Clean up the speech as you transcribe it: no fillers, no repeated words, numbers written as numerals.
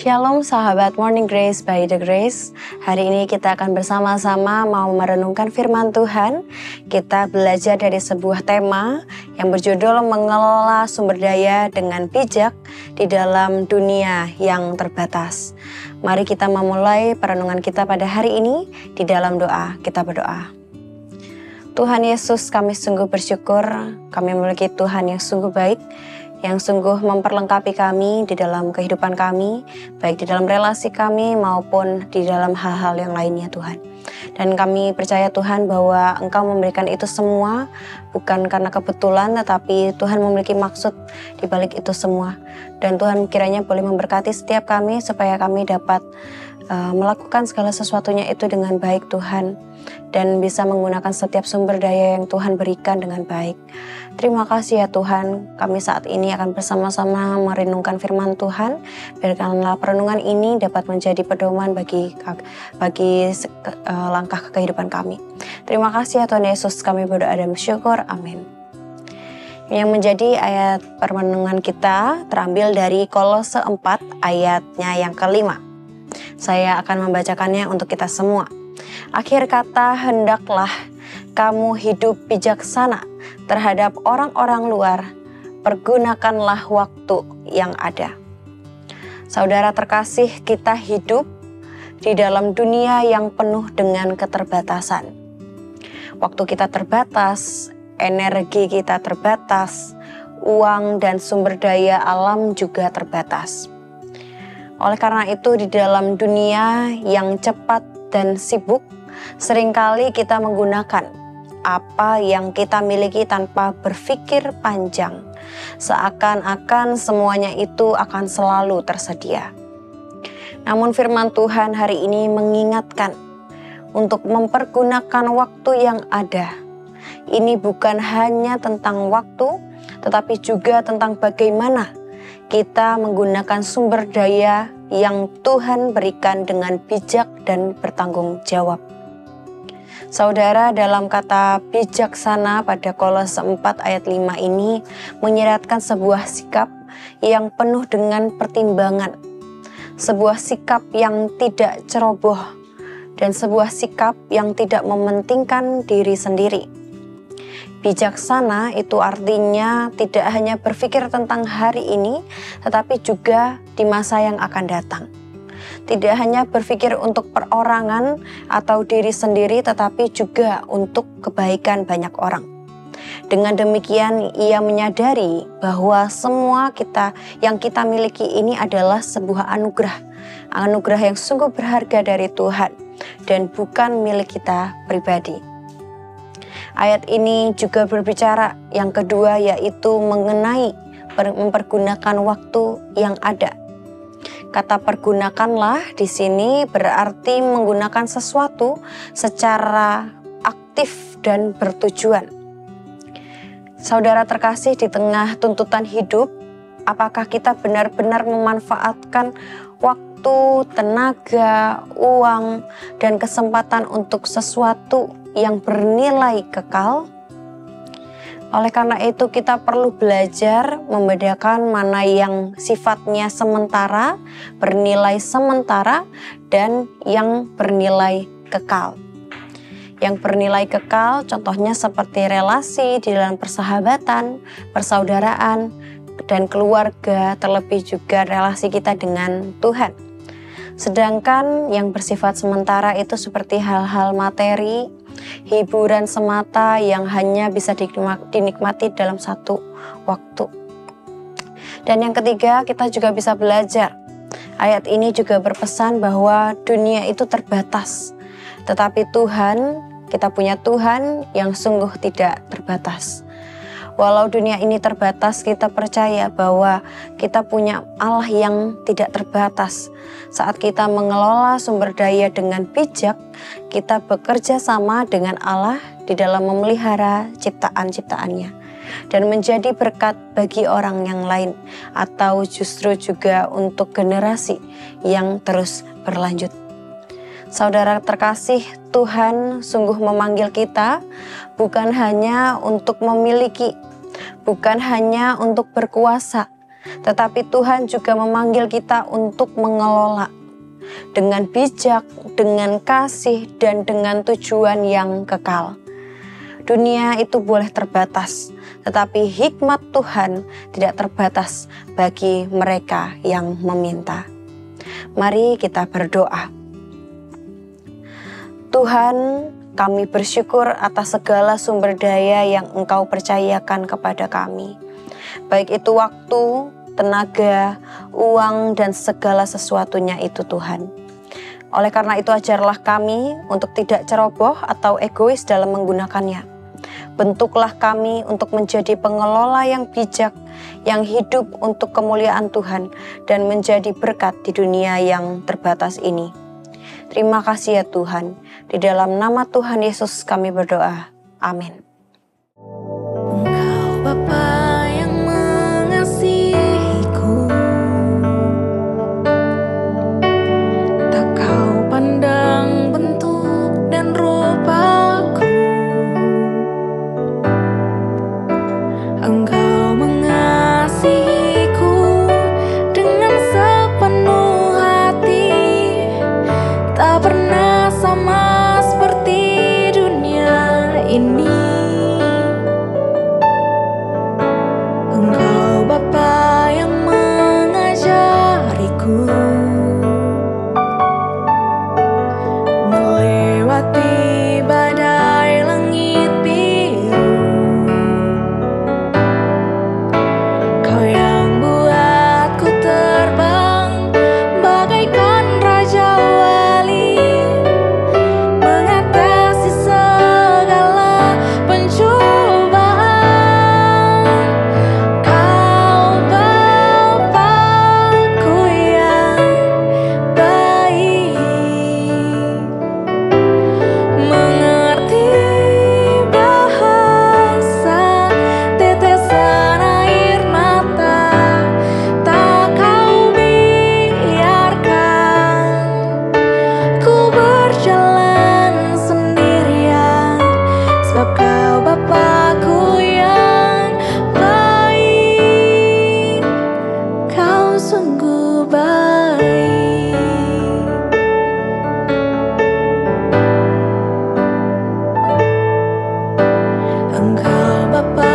Shalom sahabat Morning Grace by The Grace. Hari ini kita akan bersama-sama mau merenungkan firman Tuhan. Kita belajar dari sebuah tema yang berjudul mengelola sumber daya dengan bijak di dalam dunia yang terbatas. Mari kita memulai perenungan kita pada hari ini di dalam doa. Kita berdoa. Tuhan Yesus, kami sungguh bersyukur kami memiliki Tuhan yang sungguh baik, yang sungguh memperlengkapi kami di dalam kehidupan kami, baik di dalam relasi kami maupun di dalam hal-hal yang lainnya Tuhan. Dan kami percaya Tuhan bahwa Engkau memberikan itu semua bukan karena kebetulan, tetapi Tuhan memiliki maksud di balik itu semua. Dan Tuhan kiranya boleh memberkati setiap kami supaya kami dapat melakukan segala sesuatunya itu dengan baik Tuhan, dan bisa menggunakan setiap sumber daya yang Tuhan berikan dengan baik. Terima kasih ya Tuhan, kami saat ini akan bersama-sama merenungkan firman Tuhan. Biarkanlah perenungan ini dapat menjadi pedoman bagi langkah kehidupan kami. Terima kasih ya Tuhan Yesus, kami berdoa dan bersyukur, amin. Yang menjadi ayat perenungan kita terambil dari Kolose 4 ayatnya yang kelima. Saya akan membacakannya untuk kita semua. Akhir kata, hendaklah kamu hidup bijaksana terhadap orang-orang luar. Pergunakanlah waktu yang ada. Saudara terkasih, kita hidup di dalam dunia yang penuh dengan keterbatasan. Waktu kita terbatas, energi kita terbatas, uang dan sumber daya alam juga terbatas. Oleh karena itu, di dalam dunia yang cepat dan sibuk, seringkali kita menggunakan apa yang kita miliki tanpa berpikir panjang, seakan-akan semuanya itu akan selalu tersedia. Namun firman Tuhan hari ini mengingatkan untuk mempergunakan waktu yang ada. Ini bukan hanya tentang waktu, tetapi juga tentang bagaimana kita menggunakan sumber daya yang Tuhan berikan dengan bijak dan bertanggung jawab. Saudara, dalam kata bijaksana pada Kolose 4 ayat 5 ini menyiratkan sebuah sikap yang penuh dengan pertimbangan, sebuah sikap yang tidak ceroboh, dan sebuah sikap yang tidak mementingkan diri sendiri. Bijaksana itu artinya tidak hanya berpikir tentang hari ini, tetapi juga di masa yang akan datang. Tidak hanya berpikir untuk perorangan atau diri sendiri, tetapi juga untuk kebaikan banyak orang. Dengan demikian, ia menyadari bahwa semua yang kita miliki ini adalah sebuah anugerah yang sungguh berharga dari Tuhan dan bukan milik kita pribadi. Ayat ini juga berbicara yang kedua, yaitu mengenai mempergunakan waktu yang ada. Kata pergunakanlah di sini berarti menggunakan sesuatu secara aktif dan bertujuan. Saudara terkasih, di tengah tuntutan hidup, apakah kita benar-benar memanfaatkan waktu, tenaga, uang, dan kesempatan untuk sesuatu yang bernilai kekal? Oleh karena itu kita perlu belajar membedakan mana yang sifatnya sementara, bernilai sementara, dan yang bernilai kekal. Yang bernilai kekal contohnya seperti relasi di dalam persahabatan, persaudaraan, dan keluarga, terlebih juga relasi kita dengan Tuhan. Sedangkan yang bersifat sementara itu seperti hal-hal materi, hiburan semata yang hanya bisa dinikmati dalam satu waktu. Dan yang ketiga, kita juga bisa belajar. Ayat ini juga berpesan bahwa dunia itu terbatas, tetapi Tuhan, kita punya Tuhan yang sungguh tidak terbatas. Walau dunia ini terbatas, kita percaya bahwa kita punya Allah yang tidak terbatas. Saat kita mengelola sumber daya dengan bijak, kita bekerja sama dengan Allah di dalam memelihara ciptaan-ciptaannya dan menjadi berkat bagi orang yang lain, atau justru juga untuk generasi yang terus berlanjut. Saudara terkasih, Tuhan sungguh memanggil kita bukan hanya untuk memiliki, bukan hanya untuk berkuasa, tetapi Tuhan juga memanggil kita untuk mengelola dengan bijak, dengan kasih, dan dengan tujuan yang kekal. Dunia itu boleh terbatas, tetapi hikmat Tuhan tidak terbatas bagi mereka yang meminta. Mari kita berdoa. Tuhan, kami bersyukur atas segala sumber daya yang Engkau percayakan kepada kami. Baik itu waktu, tenaga, uang, dan segala sesuatunya itu Tuhan. Oleh karena itu ajarlah kami untuk tidak ceroboh atau egois dalam menggunakannya. Bentuklah kami untuk menjadi pengelola yang bijak, yang hidup untuk kemuliaan Tuhan dan menjadi berkat di dunia yang terbatas ini. Terima kasih ya Tuhan. Di dalam nama Tuhan Yesus kami berdoa. Amin. Engkau Bapa yang mengasihiku, tak kau pandang bentuk dan rupaku. Engkau mengasihiku dengan sepenuh hati, tak pernah sama seperti dunia ini. Engkau Bapa yang mengajariku melewati badai langit biru. Kau yang buatku terbang bagaikan raja wali, mengatasi segala pencobaan. Kau Bapakku yang baik, mengerti bahasa tetesan air mata, tak kau biarkan ku berjalan sendirian, sebab kau Bapakku yang baik, kau sungguh baik. Engkau Bapa